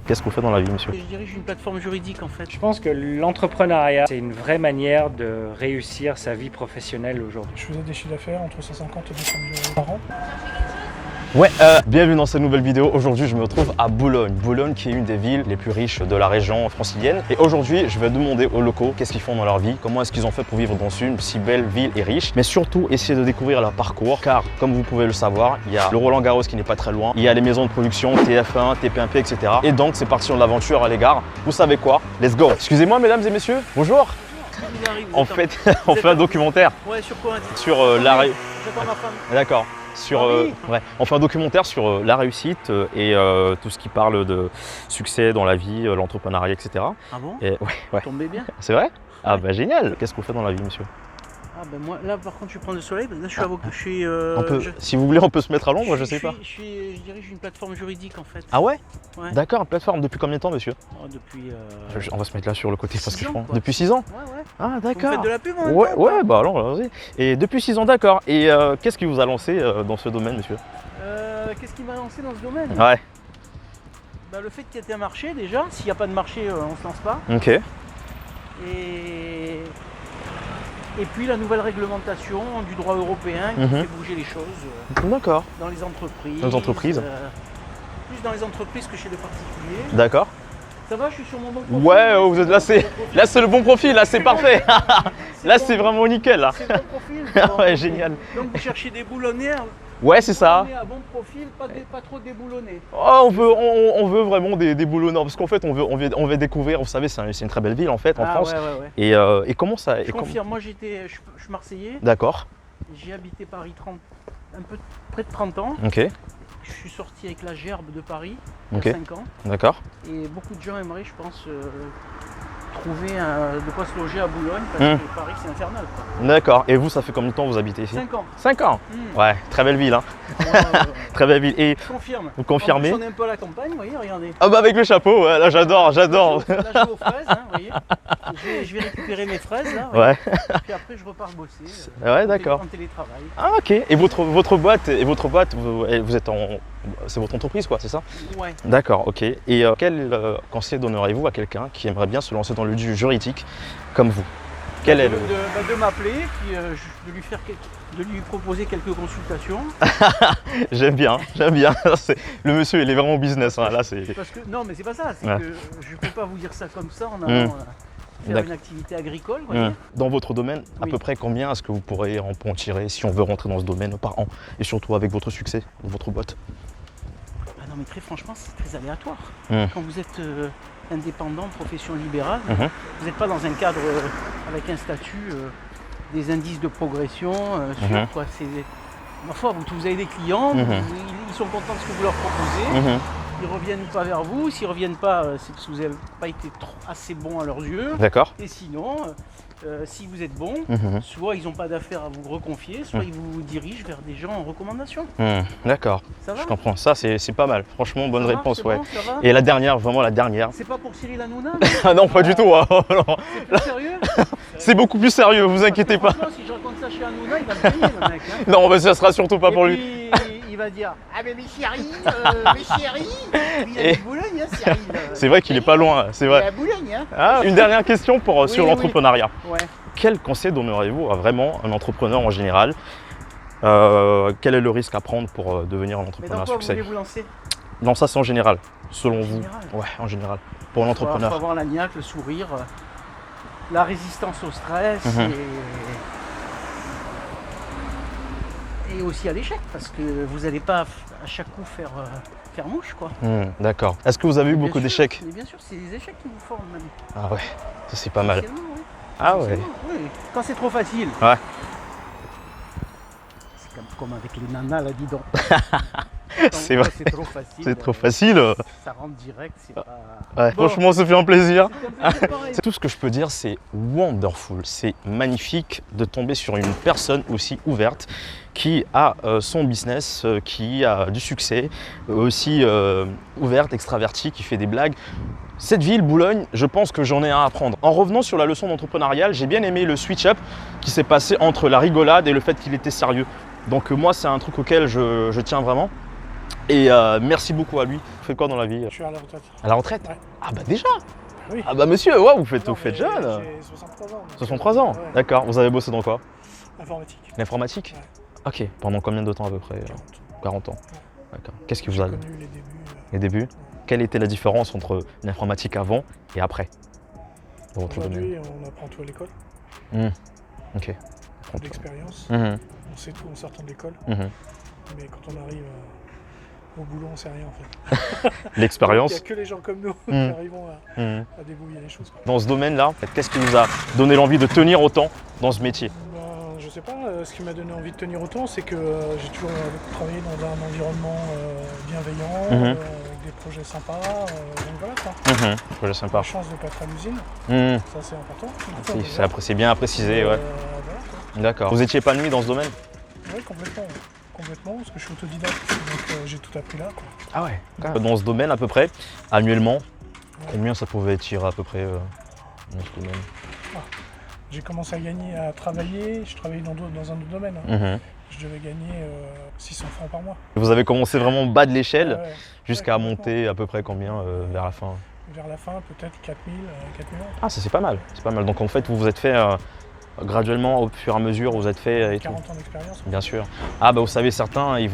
Qu'est-ce que vous faites dans la vie, monsieur? Je dirige une plateforme juridique en fait. Je pense que l'entrepreneuriat, c'est une vraie manière de réussir sa vie professionnelle aujourd'hui. Je faisais des chiffres d'affaires entre 150 et 200 000 euros par an. Ouais, bienvenue dans cette nouvelle vidéo. Aujourd'hui, je me retrouve à Boulogne. Boulogne qui est une des villes les plus riches de la région francilienne. Et aujourd'hui, je vais demander aux locaux qu'est-ce qu'ils font dans leur vie, comment est-ce qu'ils ont fait pour vivre dans une si belle ville et riche. Mais surtout, essayer de découvrir leur parcours. Car, comme vous pouvez le savoir, il y a le Roland-Garros qui n'est pas très loin. Il y a les maisons de production, TF1, TP1P, etc. Et donc, c'est parti en aventure à l'égard. Vous savez quoi? Let's go! Excusez-moi, mesdames et messieurs. Bonjour! On fait un documentaire. Ouais, sur quoi? Sur la... J'attends ma femme. D'accord. On fait un documentaire sur la réussite et tout ce qui parle de succès dans la vie, l'entrepreneuriat, etc. Ah bon? Et, ouais. Tombez bien. C'est vrai? Ah Ouais. bah génial! Qu'est-ce que vous faites dans la vie, monsieur? Ah ben moi, là par contre je vais prendre le soleil, parce que là je suis avocat. Si vous voulez, on peut se mettre à l'ombre, je sais pas. Je dirige une plateforme juridique en fait. Ah ouais? Ouais. D'accord, plateforme. Depuis combien de temps, monsieur? Oh, depuis... On va se mettre là sur le côté parce que 6 je ans, prends. quoi. Depuis 6 ans? Ouais. Ah Vous d'accord. faites de la pub en même Ouais, temps, ouais, bah alors, allons-y. Et depuis 6 ans, d'accord. Et qu'est-ce qui vous a lancé dans ce domaine, monsieur? Qu'est-ce qui m'a lancé dans ce domaine? Ouais, Bah, le fait qu'il y ait un marché déjà. S'il n'y a pas de marché, on se lance pas. ok. Et puis la nouvelle réglementation du droit européen qui fait bouger les choses D'accord. dans les entreprises. Dans les entreprises. Plus dans les entreprises que chez les particuliers. D'accord. Ça va, je suis sur mon bon profil. Ouais, oh, vous êtes là, c'est le bon profil, là, c'est parfait. Là, bon. c'est vraiment nickel, là. C'est le bon profil. Ouais, génial. Donc vous cherchez des boulonniers. Ouais, c'est ça. À bon profil, pas trop déboulonnés. Oh, on veut vraiment des boulonneurs parce qu'en fait, on veut découvrir. Vous savez, c'est une très belle ville en fait en France. Ouais. Et comment ça? Je confirme, moi je suis marseillais. D'accord. J'ai habité Paris près de 30 ans. Ok. Je suis sorti avec la gerbe de Paris Ok. il y a 5 ans. D'accord. Et beaucoup de gens aimeraient, je pense, trouver de quoi se loger à Boulogne parce que Paris c'est infernal. D'accord. Et vous, ça fait combien de temps vous habitez ici? 5 ans. 5 ans. Ouais, très belle ville, hein. Ouais. Très belle ville. Et Je confirme. vous confirmez? On est un peu à la campagne, vous voyez, regardez. Ah bah avec le chapeau, ouais, là j'adore. Là je vais aux fraises, hein, vous voyez. Je vais récupérer mes fraises là. Vous voyez. Ouais. Puis après je repars bosser. Ouais, d'accord. En télétravail. Ah ok. Et votre boîte, vous êtes c'est votre entreprise quoi, c'est ça? Ouais. D'accord, ok. Et quel conseil donneriez-vous à quelqu'un qui aimerait bien se lancer dans le juridique comme vous? Quel est le... De m'appeler, puis de lui proposer quelques consultations. J'aime bien. Le monsieur, il est vraiment business. Hein. Là, c'est... Parce que, non, mais c'est pas ça. C'est Ouais. que je ne peux pas vous dire ça comme ça en allant faire D'accord. une activité agricole. Vous voyez. Dans votre domaine, à Oui. peu près combien est-ce que vous pourrez en tirer si on veut rentrer dans ce domaine par an? Et surtout avec votre succès, votre boîte? Ah non, mais très franchement, c'est très aléatoire. Mm. Quand vous êtes indépendant, profession libérale, vous n'êtes pas dans un cadre avec un statut, des indices de progression sur quoi c'est. Ma foi, vous avez des clients, ils sont contents de ce que vous leur proposez, ils reviennent pas vers vous. S'ils reviennent pas, c'est parce que vous n'avez pas été assez bon à leurs yeux. D'accord. Et sinon, si vous êtes bon, soit ils n'ont pas d'affaires à vous reconfier, soit ils vous dirigent vers des gens en recommandation. D'accord. Ça va? Je comprends. Ça, c'est pas mal. Franchement, bonne Ça va, réponse, c'est ouais. bon, ça va. Et la dernière, vraiment la dernière. C'est pas pour Cyril Hanouna? Ah non, pas du tout. Hein. Non. T'es sérieux? C'est beaucoup plus sérieux, vous inquiétez pas. Franchement, si je raconte ça chez Hanouna, il va me payer le mec. Hein. Non, mais ça sera surtout pas Et pour lui. puis, il va dire: ah mais mes chéris, il a Et- du Boulogne, hein, Cyril. C'est vrai qu'il est pas loin, c'est Il est vrai. à Boulogne, hein. Ah, une dernière question sur Oui, l'entrepreneuriat. Ouais. Quel conseil donneriez-vous à vraiment un entrepreneur en général? Quel est le risque à prendre pour devenir un Mais entrepreneur dans à quoi vous succès? voulez vous lancer? Non, ça c'est en général, selon vous. général. Ouais, en général. Pour Il faut l'entrepreneur. avoir la niaque, le sourire, la résistance au stress et aussi à l'échec, parce que vous n'allez pas à chaque coup faire mouche, quoi. D'accord. Est-ce que vous avez eu beaucoup Bien sûr, d'échecs? mais bien sûr, c'est les échecs qui vous forment même. Ah ouais, ça c'est pas mal. Essentiellement, oui. Ah ouais. Essentiellement, oui. Quand c'est trop facile. Ouais. C'est comme avec les nanas là, dis donc. C'est Quand vrai. C'est trop facile. C'est trop facile. Ça rentre direct, c'est pas. Ouais, Bon. franchement, ça fait un plaisir. C'est un peu pareil. Tout ce que je peux dire, c'est wonderful. C'est magnifique de tomber sur une personne aussi ouverte qui a son business, qui a du succès, aussi ouverte, extravertie, qui fait des blagues. Cette ville, Boulogne, je pense que j'en ai un à apprendre. En revenant sur la leçon d'entrepreneurial, j'ai bien aimé le switch-up qui s'est passé entre la rigolade et le fait qu'il était sérieux. Donc moi, c'est un truc auquel je tiens vraiment. Et merci beaucoup à lui. Vous faites quoi dans la vie? Je suis à la retraite. À la retraite? Ouais. Ah bah déjà? Oui. Ah bah monsieur, ouais, vous faites Non, jeune. J'ai 63 ans. 63 ans, Ouais. d'accord. Vous avez bossé dans quoi? Informatique. L'informatique? Ouais. Ok, pendant combien de temps à peu près? 40. 40 ans. D'accord. Qu'est-ce qui vous a... J'ai connu les débuts. Les débuts? Quelle était la différence entre l'informatique avant et après dans votre domaine? Aujourd'hui, on apprend tout à l'école. Ok. On a de l'expérience. Mhm, On sait tout en sortant de l'école. mhm. Mais quand on arrive au boulot, on sait rien en fait. Il L'expérience. n'y a que les gens comme nous qui Mhm. arrivons Mhm. à débrouiller les choses, quoi. Dans ce domaine-là, qu'est-ce qui vous a donné l'envie de tenir autant dans ce métier? Ben, je sais pas, ce qui m'a donné envie de tenir autant, c'est que j'ai toujours travaillé dans un environnement bienveillant, Mhm. avec des projets sympas, donc voilà quoi. Projet sympa. La chance de ne pas être à l'usine, Mhm. ça c'est important. C'est bien à préciser, ouais. Voilà, quoi. D'accord. Vous étiez épanoui dans ce domaine? Oui, complètement. Complètement, parce que je suis autodidacte, donc j'ai tout appris là, quoi. Ah ouais. Dans ce domaine à peu près, annuellement, combien ça pouvait tirer à peu près dans ce domaine? J'ai commencé à travailler, je travaillais dans un autre domaine, hein. Mhm. Je devais gagner 600 francs par mois. Vous avez commencé vraiment bas de l'échelle Ouais, jusqu'à complètement. monter à peu près combien vers la fin? Vers la fin, peut-être 4000 euros. Ah, ça c'est pas mal, c'est pas mal. Donc en fait, vous vous êtes fait graduellement au fur et à mesure, vous êtes fait et tout. 40 ans d'expérience. Bien sûr. Ah bah vous savez, certains, ils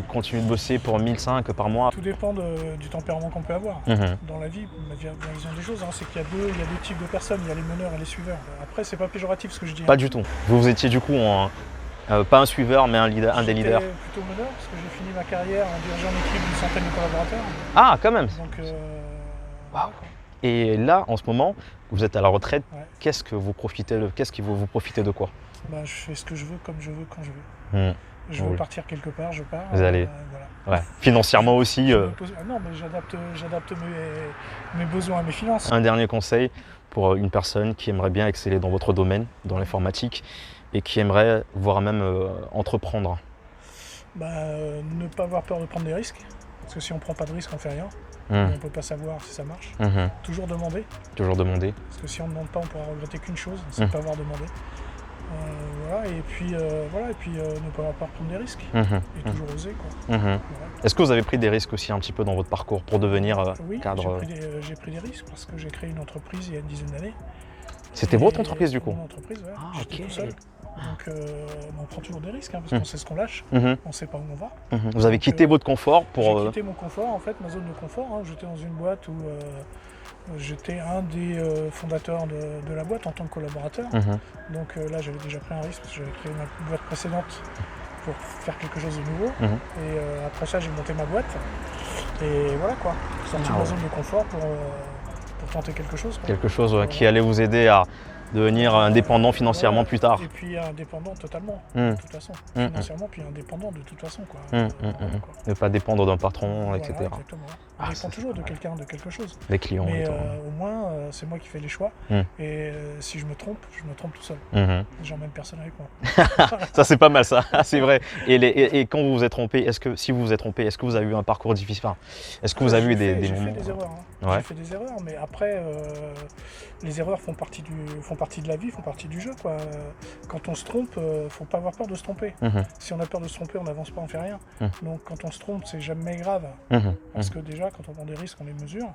continuent de bosser pour 1005 par mois. Tout dépend du tempérament qu'on peut avoir. Mhm. Dans la vie, ma vision des choses, hein, c'est qu'il y a deux types de personnes, il y a les meneurs et les suiveurs. Après, c'est pas péjoratif ce que je dis. Pas hein. du tout. Vous étiez du coup pas un suiveur, mais un des leaders. J'étais plutôt meneur, parce que j'ai fini ma carrière en dirigeant une équipe d'une centaine de collaborateurs. Ah, quand même. Donc, Waouh. Et là, en ce moment, vous êtes à la retraite. Ouais. Qu'est-ce que vous profitez de quoi? bah, je fais ce que je veux, comme je veux, quand je veux. Mhm. Je veux Oui. partir quelque part, je pars. Vous allez. Voilà. Ouais. Financièrement aussi. Ah non, mais j'adapte mes besoins à mes finances. Un dernier conseil pour une personne qui aimerait bien exceller dans votre domaine, dans l'informatique, et qui aimerait voire même entreprendre. Bah, ne pas avoir peur de prendre des risques. Parce que si on ne prend pas de risques, on ne fait rien. Mhm. On ne peut pas savoir si ça marche. Mhm. Toujours demander. Toujours demander. Parce que si on ne demande pas, on pourra regretter qu'une chose, c'est de Mhm. ne pas avoir demandé. Voilà, et puis, ne pas avoir peur de prendre des risques. Mhm. Et toujours oser, quoi. Mhm. Voilà. Est-ce que vous avez pris des risques aussi un petit peu dans votre parcours pour devenir Oui, cadre? j'ai pris des risques parce que j'ai créé une entreprise il y a une dizaine d'années. C'était Et votre entreprise du coup? Mon entreprise, ouais. Ah, J'étais ok. tout seul. Donc on prend toujours des risques, hein, parce Mhm. qu'on sait ce qu'on lâche, Mhm. on ne sait pas où on va. Mhm. Vous avez quitté votre confort J'ai pour... quitté mon confort, en fait, ma zone de confort. Hein. J'étais dans une boîte où j'étais un des fondateurs de la boîte en tant que collaborateur. Mhm. Donc là, j'avais déjà pris un risque parce que j'avais créé ma boîte précédente pour faire quelque chose de nouveau. Mhm. Et après ça, j'ai monté ma boîte. Et voilà quoi, sorti Ah de ma ouais. zone de confort pour tenter quelque chose, quoi. Quelque chose qui allait vous aider à devenir indépendant financièrement Ouais. plus tard. Et puis indépendant totalement, Mhm. de toute façon. Mhm. Financièrement, puis indépendant de toute façon, quoi. Mhm. Voilà, Mhm. quoi. Ne pas dépendre d'un patron, Voilà, etc. exactement. On Ah, dépend ça, c'est toujours pas de mal. quelqu'un, de quelque chose. Des clients et Mais tout. au moins, c'est moi qui fais les choix. Mhm. Et si je me trompe tout seul. Mhm. J'emmène personne avec moi. Ça c'est pas mal ça, c'est vrai. Et quand vous vous êtes trompé, si vous vous êtes trompé, est-ce que vous avez eu un parcours difficile? Enfin, est-ce que vous avez eu des J'ai moments... fait des erreurs. Hein. Ouais. J'ai fait des erreurs, mais après, les erreurs font partie de la vie, font partie du jeu, quoi. Quand on se trompe, faut pas avoir peur de se tromper. Mhm. Si on a peur de se tromper, on n'avance pas, on fait rien. Mhm. Donc quand on se trompe, c'est jamais grave. Mhm. Parce que déjà, quand on prend des risques, on les mesure.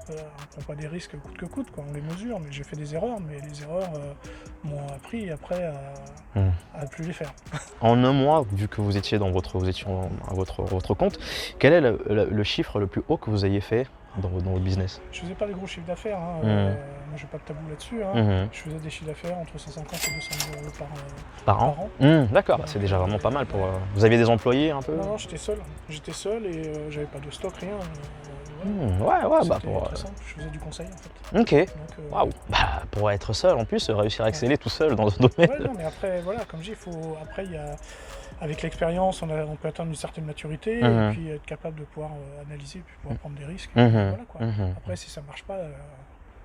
On ne prend pas des risques coûte que coûte, quoi. On les mesure. Mais j'ai fait des erreurs, mais les erreurs m'ont appris après à ne plus les faire. En un mois, vu que vous étiez à votre compte, quel est le chiffre le plus haut que vous ayez fait dans votre business? Je faisais pas des gros chiffres d'affaires. Hein. Mhm. Moi, j'ai pas de tabou là-dessus. Hein. Mhm. Je faisais des chiffres d'affaires entre 150 et 200 000 euros Par an? D'accord, bah, c'est déjà vraiment pas mal pour... Vous aviez des employés un peu? Non, j'étais seul. J'étais seul et j'avais pas de stock, rien. Ouais, bah C'était pour... très simple. Je faisais du conseil en fait. Ok, Donc, waouh. Bah, pour être seul en plus, réussir à exceller tout seul dans ce domaine. ouais, non, mais après, voilà, comme je dis, après, avec l'expérience, on peut atteindre une certaine maturité Mhm. et puis être capable de pouvoir analyser, puis pouvoir prendre des risques. Mhm. Voilà, quoi. Mhm. Après, si ça marche pas,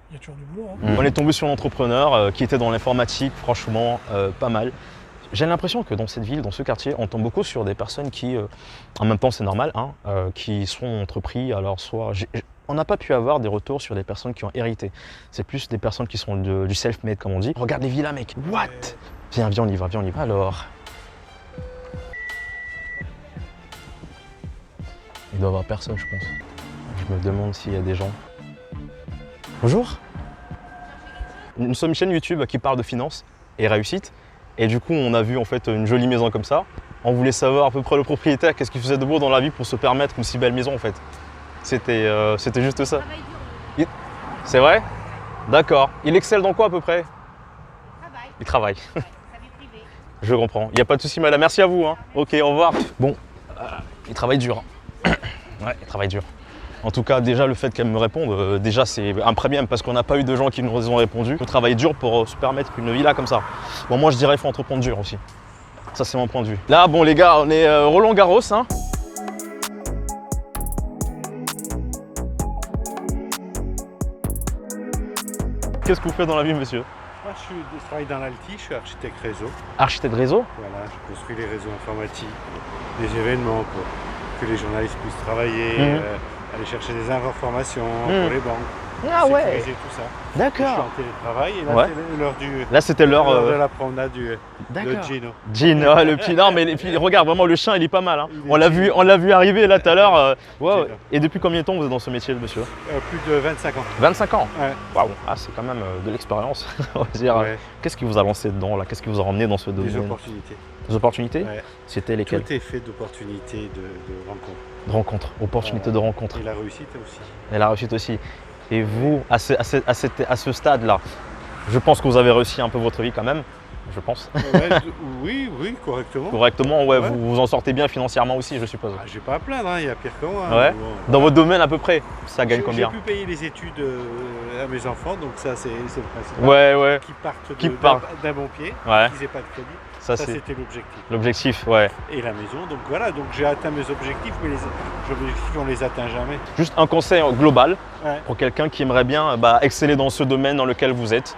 il y a toujours du boulot. Hein. On est tombé sur l'entrepreneur qui était dans l'informatique, franchement, pas mal. J'ai l'impression que dans cette ville, dans ce quartier, on tombe beaucoup sur des personnes qui, en même temps c'est normal, hein, qui sont entrepris. Alors soit, on n'a pas pu avoir des retours sur des personnes qui ont hérité. C'est plus des personnes qui sont du self-made comme on dit. Regarde les villas mec, what? Viens, on y va, Alors, Il doit y avoir personne, je pense. Je me demande s'il y a des gens. Bonjour. Nous sommes une chaîne YouTube qui parle de finances et réussite. Et du coup, on a vu en fait une jolie maison comme ça. On voulait savoir à peu près le propriétaire, qu'est-ce qu'il faisait de beau dans la vie pour se permettre une si belle maison en fait. C'était juste ça. C'est vrai? D'accord. Il excelle dans quoi à peu près? Il travaille. Je comprends. Il n'y a pas de souci, madame. Merci à vous. Hein. Ok, au revoir. Bon, il travaille dur. Ouais, il travaille dur. En tout cas, déjà, le fait qu'elle me réponde, déjà, c'est un premium parce qu'on n'a pas eu de gens qui nous ont répondu. Il faut travailler dur pour se permettre une villa comme ça. Bon, moi, je dirais qu'il faut entreprendre dur aussi. Ça, c'est mon point de vue. Là, bon, les gars, on est Roland Garros. Hein. Qu'est-ce que vous faites dans la vie, monsieur? Moi, je travaille dans l'IT, je suis architecte réseau. Architecte réseau? Voilà, je construis les réseaux informatiques, des événements pour que les journalistes puissent travailler, aller chercher des informations pour les banques, sécuriser tout ça. D'accord. Je suis en télétravail et là, c'est l'heure du. Là, c'était l'heure de la promenade de Gino. Gino, le petit. Non, mais puis, regarde, vraiment, le chien, il est pas mal. Hein. On l'a vu arriver là tout à l'heure. Wow. Et depuis combien de temps vous êtes dans ce métier, monsieur? Plus de 25 ans. 25 ans? Ouais. Waouh, c'est quand même de l'expérience. On va dire. Ouais. Qu'est-ce qui vous a lancé dedans là? Qu'est-ce qui vous a ramené dans ce domaine? Des opportunités. Des opportunités? Ouais. C'était lesquelles? Tout est fait d'opportunités, de rencontres. De rencontres, opportunités de rencontres. Et la réussite aussi. Et la réussite aussi. Et vous, à ce stade-là, je pense que vous avez réussi un peu votre vie quand même, je pense. Oui, correctement. Correctement, ouais. Vous vous en sortez bien financièrement aussi, je suppose. J'ai pas à plaindre, il y a pire que moi. Ouais. Bon, dans votre domaine à peu près, ça gagne combien? J'ai pu payer les études à mes enfants, donc ça c'est le principe. Ouais. Qui partent d'un bon pied, qu'ils n'aient pas de crédit. Ça c'était l'objectif. L'objectif, ouais. Et la maison, donc voilà, donc j'ai atteint mes objectifs, mais les objectifs on les atteint jamais. Juste un conseil global pour quelqu'un qui aimerait bien exceller dans ce domaine dans lequel vous êtes.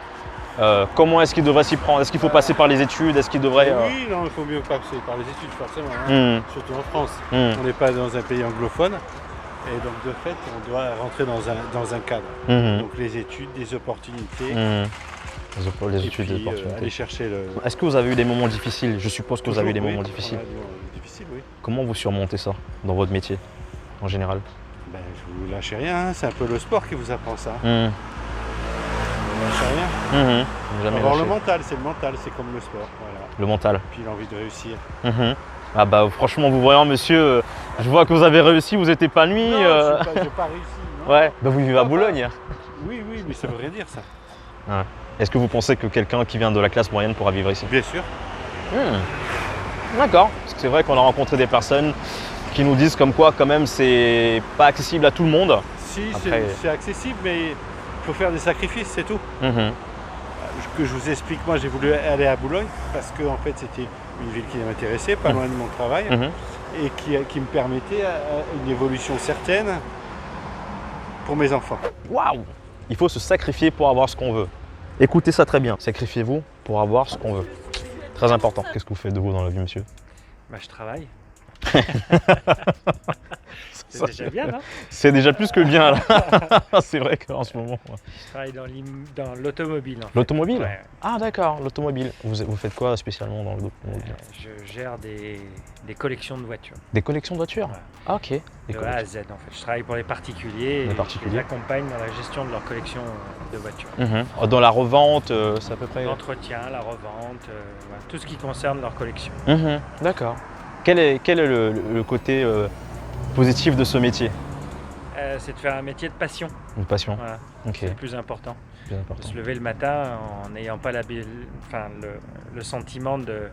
Comment est-ce qu'il devrait s'y prendre? Est-ce qu'il faut passer par les études? Est-ce qu'il devrait… Oui, non, il faut mieux passer par les études forcément, hein. Surtout en France. On n'est pas dans un pays anglophone et donc de fait on doit rentrer dans un cadre. Donc les études, des opportunités. Les études, des opportunités. Aller chercher le… Est-ce que vous avez eu des moments difficiles? Je suppose que vous avez eu des moments difficiles. Difficiles, oui. Comment vous surmontez ça dans votre métier en général? Ben, je vous lâchez rien, hein. C'est un peu le sport qui vous apprend ça. Vous lâchez rien. Jamais Alors lâché. le mental, c'est comme le sport. Voilà. Le mental. Puis l'envie de réussir. Ah bah franchement, vous voyant monsieur, je vois que vous avez réussi, vous êtes épanoui. Non, je n'ai pas réussi. Non. Ouais, bah vous vivez à Boulogne. Oui, mais ça veut rien dire ça. Ouais. Est-ce que vous pensez que quelqu'un qui vient de la classe moyenne pourra vivre ici? Bien sûr. D'accord, parce que c'est vrai qu'on a rencontré des personnes qui nous disent comme quoi quand même c'est pas accessible à tout le monde. Si, Après… c'est accessible, mais il faut faire des sacrifices, c'est tout. Que je vous explique, moi j'ai voulu aller à Boulogne parce que en fait c'était une ville qui m'intéressait, pas loin de mon travail, et qui me permettait une évolution certaine pour mes enfants. Waouh! Il faut se sacrifier pour avoir ce qu'on veut. Écoutez ça très bien, sacrifiez-vous pour avoir ce qu'on veut. Très important. Qu'est-ce que vous faites de vous dans la vie, monsieur? Bah, je travaille. C'est déjà bien, non? C'est déjà plus que bien, là. C'est vrai qu'en ce moment… Je travaille dans l'automobile. En fait. L'automobile? Ouais. Ah d'accord, l'automobile. Vous faites quoi spécialement dans l'automobile? Je gère des collections de voitures. Des collections de voitures? Ouais. Ah ok. De A à Z en fait. Je travaille pour les particuliers et je les accompagne dans la gestion de leur collection de voitures. Dans la revente, c'est à peu près… L'entretien, la revente, voilà, tout ce qui concerne leur collection. D'accord. Quel est le côté positif de ce métier? C'est de faire un métier de passion. Une passion. Voilà. Ok. C'est le plus important. Plus important. De se lever le matin en n'ayant pas le sentiment de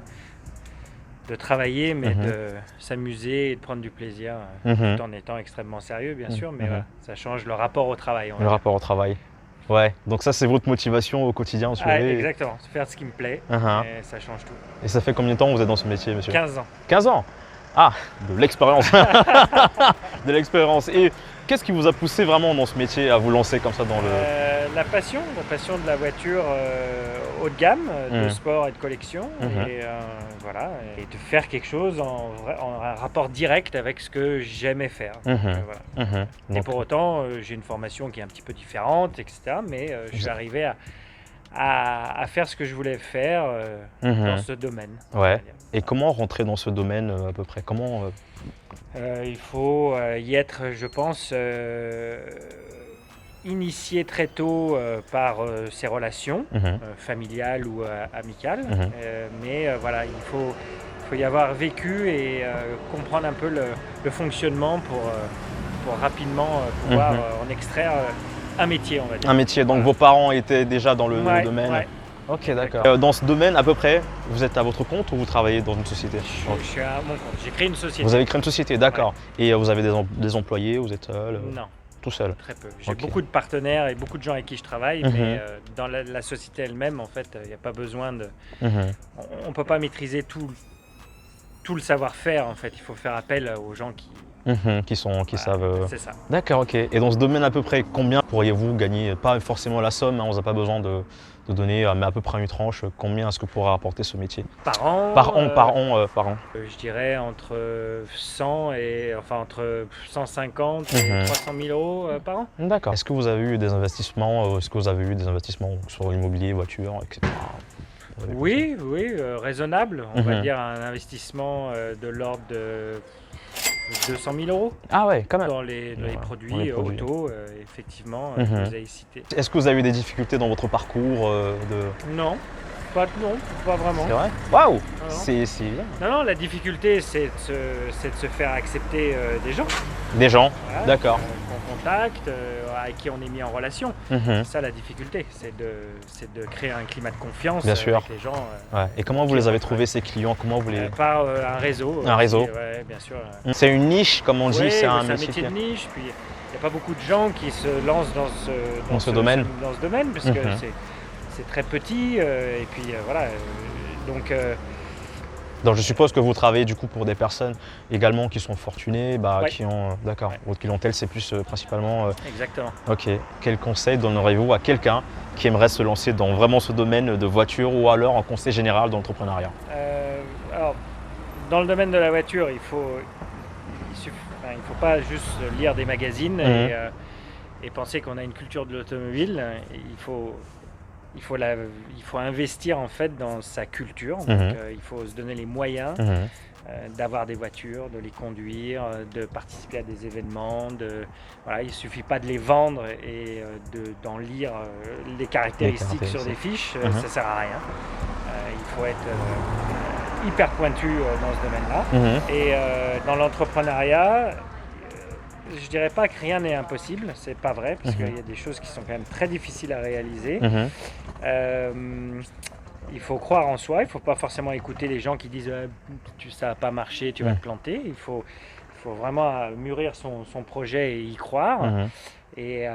travailler, mais de s'amuser et de prendre du plaisir, tout en étant extrêmement sérieux, bien sûr, mais voilà, ça change le rapport au travail. Le rapport au travail. Ouais, donc ça c'est votre motivation au quotidien, se lever. Exactement, faire ce qui me plaît, et ça change tout. Et ça fait combien de temps que vous êtes dans ce métier, monsieur? 15 ans. 15 ans? Ah, de l'expérience. De l'expérience. Et qu'est-ce qui vous a poussé vraiment dans ce métier à vous lancer comme ça dans le… La passion de la voiture haut de gamme, de sport et de collection, et voilà, et de faire quelque chose en rapport direct avec ce que j'aimais faire. Voilà. Et pour autant, j'ai une formation qui est un petit peu différente, etc. Mais je suis arrivé à faire ce que je voulais faire dans ce domaine. Ouais. Et comment rentrer dans ce domaine à peu près? Comment il faut y être, je pense, initié très tôt par ses relations familiales ou amicales. Mais voilà, il faut y avoir vécu et comprendre un peu le fonctionnement pour rapidement pouvoir en extraire un métier, on va dire. un métier? Donc vos parents étaient déjà dans le domaine? Ouais. Ok, d'accord. Dans ce domaine, à peu près, vous êtes à votre compte ou vous travaillez dans une société? Je suis à mon compte. J'ai créé une société. Vous avez créé une société, d'accord. Et vous avez des employés, vous êtes seul? Non. Tout seul? Très peu. J'ai Ok. beaucoup de partenaires et beaucoup de gens avec qui je travaille, mais dans la société elle-même, en fait, il n'y a pas besoin de... On ne peut pas maîtriser tout le savoir-faire, en fait. Il faut faire appel aux gens qui savent. C'est ça. D'accord, ok. Et dans ce domaine, à peu près, combien pourriez-vous gagner? Pas forcément la somme, hein, on n'a pas besoin de donner, mais à peu près une tranche. Combien est-ce que pourrait rapporter ce métier? Par an. Par an. Je dirais entre 150 et 300 000 euros par an. D'accord. Est-ce que vous avez eu des investissements? Sur l'immobilier, voiture, etc.? Oui, raisonnable. On va dire un investissement de l'ordre de 200 000 euros Ah ouais, quand même. dans les produits auto, effectivement, que vous avez cités. Est-ce que vous avez eu des difficultés dans votre parcours Non, pas vraiment. C'est vrai? Waouh! Non. C'est bien. Non, la difficulté, c'est de se faire accepter des gens. Des gens, Voilà, d'accord. qu'on contacte, avec qui on est mis en relation. C'est ça la difficulté, c'est de créer un climat de confiance Bien sûr. avec les gens. Ouais. Et comment vous les avez trouvés, ces clients? Comment vous les... Par un réseau. Un réseau. Ouais, bien sûr. C'est une niche, comme on dit, Ouais, c'est un métier de niche. Puis il n'y a pas beaucoup de gens qui se lancent dans ce domaine. Dans ce domaine, parce que c'est très petit. Et puis voilà. Donc je suppose que vous travaillez du coup pour des personnes également qui sont fortunées, Ouais. qui ont... D'accord. Ouais. Votre clientèle, c'est plus principalement... Exactement. Ok. Quel conseil donneriez-vous à quelqu'un qui aimerait se lancer dans vraiment ce domaine de voiture ou alors un conseil général dans l'entrepreneuriat? Alors, dans le domaine de la voiture, il faut pas juste lire des magazines et penser qu'on a une culture de l'automobile. Il faut investir en fait dans sa culture. Donc, il faut se donner les moyens d'avoir des voitures, de les conduire, de participer à des événements. Voilà, il ne suffit pas de les vendre et d'en lire les caractéristiques sur des fiches, ça ne sert à rien. Il faut être hyper pointu dans ce domaine-là. Et dans l'entrepreneuriat, je dirais pas que rien n'est impossible, c'est pas vrai, parce qu'il y a des choses qui sont quand même très difficiles à réaliser. Il faut croire en soi, il ne faut pas forcément écouter les gens qui disent ça va pas marcher, tu vas te planter. Il faut vraiment mûrir son projet et y croire. Et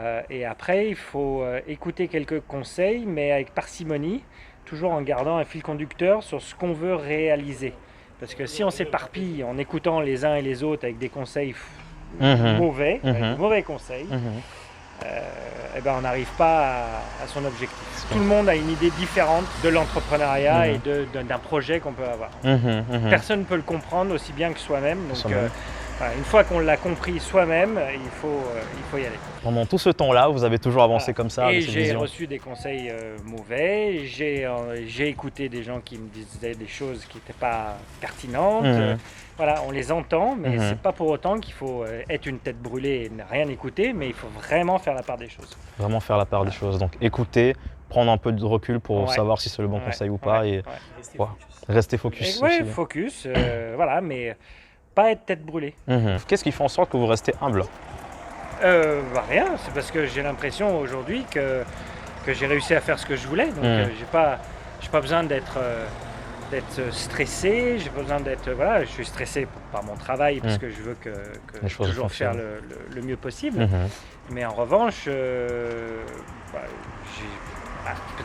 après, il faut écouter quelques conseils, mais avec parcimonie, toujours en gardant un fil conducteur sur ce qu'on veut réaliser. Parce que si on s'éparpille en écoutant les uns et les autres avec des conseils mauvais, mauvais conseils, eh ben on n'arrive pas à son objectif. Tout le monde a une idée différente de l'entrepreneuriat et d'un projet qu'on peut avoir. Personne ne peut le comprendre aussi bien que soi-même. Donc voilà, une fois qu'on l'a compris soi-même, il faut y aller. Pendant tout ce temps-là, vous avez toujours avancé comme ça? Et avec cette j'ai vision. reçu des conseils mauvais, j'ai écouté des gens qui me disaient des choses qui n'étaient pas pertinentes. Voilà, on les entend, mais c'est pas pour autant qu'il faut être une tête brûlée et ne rien écouter, mais il faut vraiment faire la part des choses. Vraiment faire la part des choses. Donc écouter, prendre un peu de recul pour savoir si c'est le bon conseil ou pas et rester focus. Oui, focus, voilà, mais pas être tête brûlée. Qu'est-ce qui fait en sorte que vous restez humble? Rien, c'est parce que j'ai l'impression aujourd'hui que j'ai réussi à faire ce que je voulais. Donc j'ai pas besoin d'être stressé, j'ai pas besoin d'être... Voilà, je suis stressé par mon travail parce que je veux que toujours faire le mieux possible. Mais en revanche, j'ai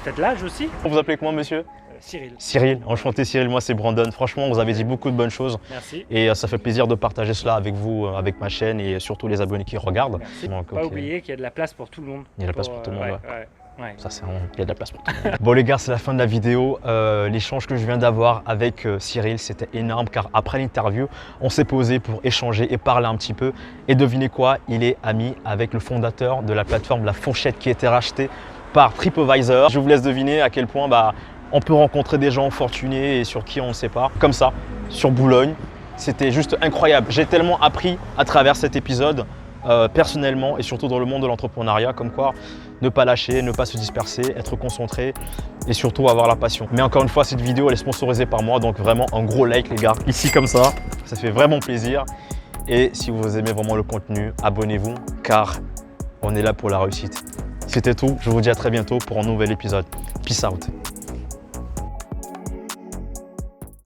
peut-être l'âge aussi. Vous vous appelez comment, monsieur? Cyril. Cyril, enchanté Cyril, moi c'est Brandon. Franchement, vous avez dit beaucoup de bonnes choses. Merci. Et ça fait plaisir de partager cela avec vous, avec ma chaîne et surtout les abonnés qui regardent. Merci. Donc, pas oublier qu'il y a de la place pour tout le monde. Il y a de la place pour tout le monde, ouais. Ça, il y a de la place pour tout le monde. Bon les gars, c'est la fin de la vidéo. L'échange que je viens d'avoir avec Cyril, c'était énorme car après l'interview, on s'est posé pour échanger et parler un petit peu. Et devinez quoi, il est ami avec le fondateur de la plateforme La Fourchette qui a été rachetée par TripAdvisor. Je vous laisse deviner à quel point on peut rencontrer des gens fortunés et sur qui on ne sait pas. Comme ça, sur Boulogne, c'était juste incroyable. J'ai tellement appris à travers cet épisode, personnellement et surtout dans le monde de l'entrepreneuriat, comme quoi ne pas lâcher, ne pas se disperser, être concentré et surtout avoir la passion. Mais encore une fois, cette vidéo elle est sponsorisée par moi, donc vraiment un gros like les gars, ici comme ça fait vraiment plaisir. Et si vous aimez vraiment le contenu, abonnez-vous car on est là pour la réussite. C'était tout, je vous dis à très bientôt pour un nouvel épisode. Peace out.